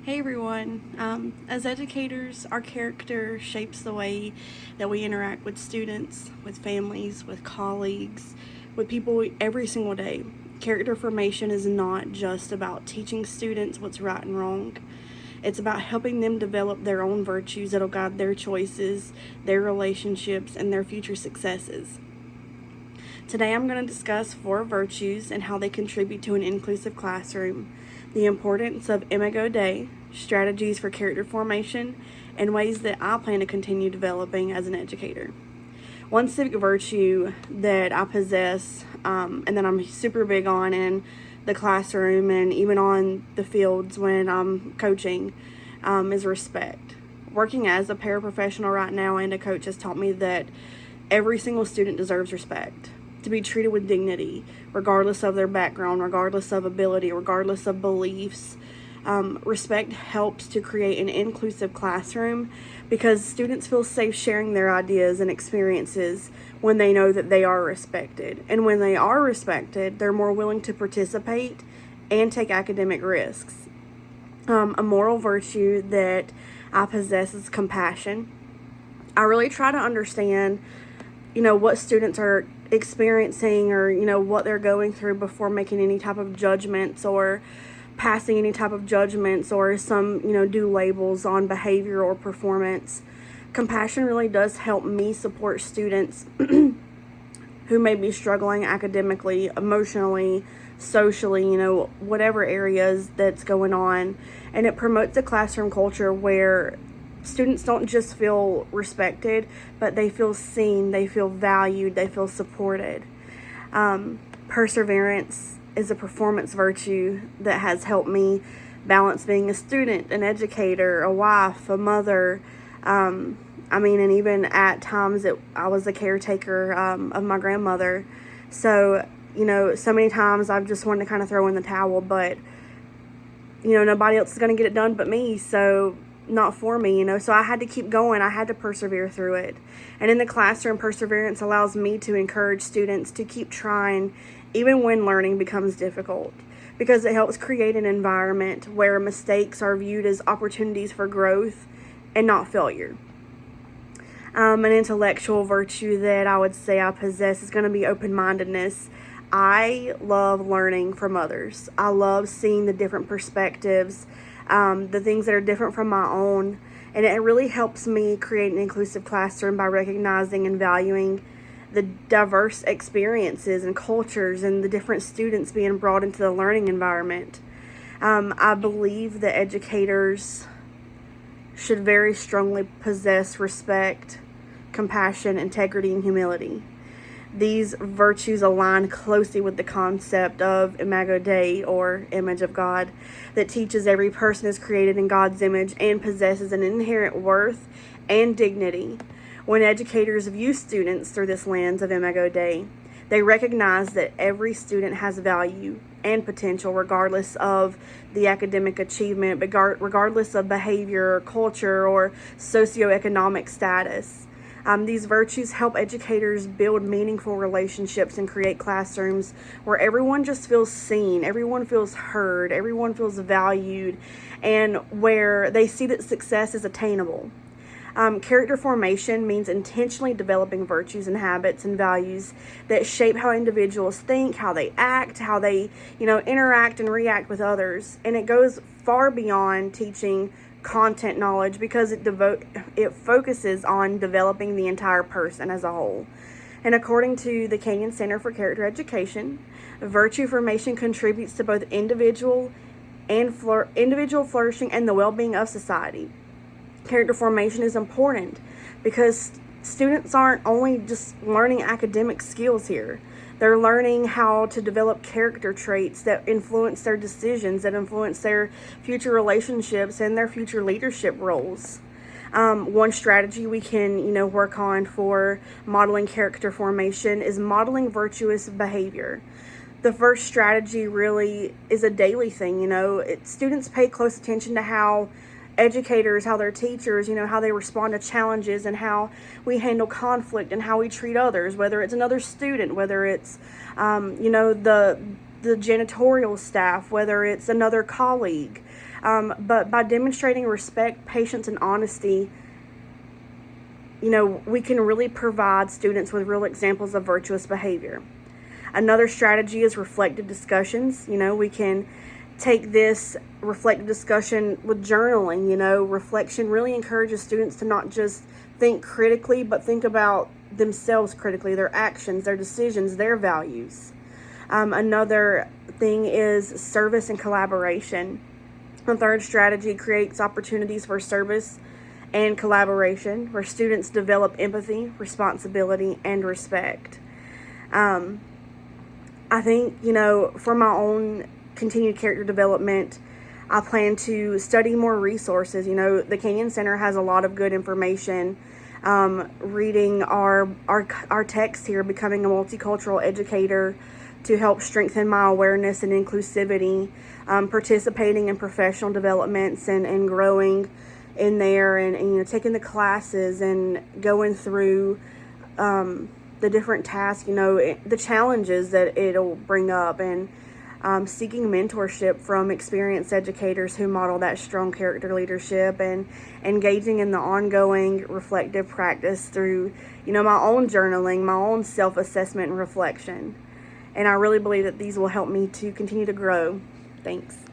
Hey everyone. As educators, our character shapes the way that we interact with students, with families, with colleagues, with people every single day. Character formation is not just about teaching students what's right and wrong. It's about helping them develop their own virtues that'll guide their choices, their relationships, and their future successes. Today I'm going to discuss 4 virtues and how they contribute to an inclusive classroom, the importance of Imago Dei, strategies for character formation, and ways that I plan to continue developing as an educator. One civic virtue that I possess and that I'm super big on in the classroom and even on the fields when I'm coaching is respect. Working as a paraprofessional right now and a coach has taught me that every single student deserves respect, to be treated with dignity, regardless of their background, regardless of ability, regardless of beliefs. Respect helps to create an inclusive classroom because students feel safe sharing their ideas and experiences when they know that they are respected. And when they are respected, they're more willing to participate and take academic risks. A moral virtue that I possess is compassion. I really try to understand, what students are experiencing or, what they're going through before making any type of judgments or passing any type of judgments or do labels on behavior or performance. Compassion really does help me support students who may be struggling academically, emotionally, socially, whatever areas that's going on. And it promotes a classroom culture where students don't just feel respected, but they feel seen, they feel valued, they feel supported. Perseverance is a performance virtue that has helped me balance being a student, an educator, a wife, a mother. And even at times I was a caretaker of my grandmother. So, so many times I've just wanted to kind of throw in the towel, but, nobody else is going to get it done but me. So not for me, so I had to keep going. I had to persevere through it. And in the classroom, perseverance allows me to encourage students to keep trying even when learning becomes difficult, because it helps create an environment where mistakes are viewed as opportunities for growth and not failure. An intellectual virtue that I would say I possess is going to be open-mindedness. I love learning from others. I love seeing the different perspectives, the things that are different from my own. And it really helps me create an inclusive classroom by recognizing and valuing the diverse experiences and cultures and the different students being brought into the learning environment. I believe that educators should very strongly possess respect, compassion, integrity, and humility. These virtues align closely with the concept of Imago Dei, or image of God, that teaches every person is created in God's image and possesses an inherent worth and dignity. When educators view students through this lens of Imago Dei, they recognize that every student has value and potential regardless of the academic achievement, regardless of behavior, culture, or socioeconomic status. These virtues help educators build meaningful relationships and create classrooms where everyone just feels seen, everyone feels heard, everyone feels valued, and where they see that success is attainable. Character formation means intentionally developing virtues and habits and values that shape how individuals think, how they act, how they, interact and react with others. And it goes far beyond teaching content knowledge because it focuses on developing the entire person as a whole. And according to the Kenyan Center for Character Education, virtue formation contributes to both individual flourishing and the well-being of society. Character formation is important because students aren't only just learning academic skills here. They're learning how to develop character traits that influence their decisions, that influence their future relationships and their future leadership roles. One strategy we can, work on for modeling character formation is modeling virtuous behavior. The first strategy really is a daily thing. Students pay close attention to how educators, how their teachers, how they respond to challenges and how we handle conflict and how we treat others, whether it's another student, whether it's, the janitorial staff, whether it's another colleague. But by demonstrating respect, patience, and honesty, we can really provide students with real examples of virtuous behavior. Another strategy is reflective discussions. We can take this reflective discussion with journaling. Reflection really encourages students to not just think critically, but think about themselves critically, their actions, their decisions, their values. Another thing is service and collaboration. The third strategy creates opportunities for service and collaboration where students develop empathy, responsibility, and respect. I think, for my own continued character development, I plan to study more resources. The Canyon Center has a lot of good information. Reading our text here, becoming a multicultural educator to help strengthen my awareness and inclusivity, participating in professional developments and growing in there, and taking the classes and going through the different tasks, the challenges that it'll bring up, and seeking mentorship from experienced educators who model that strong character leadership, and engaging in the ongoing reflective practice through, my own journaling, my own self-assessment and reflection. And I really believe that these will help me to continue to grow. Thanks.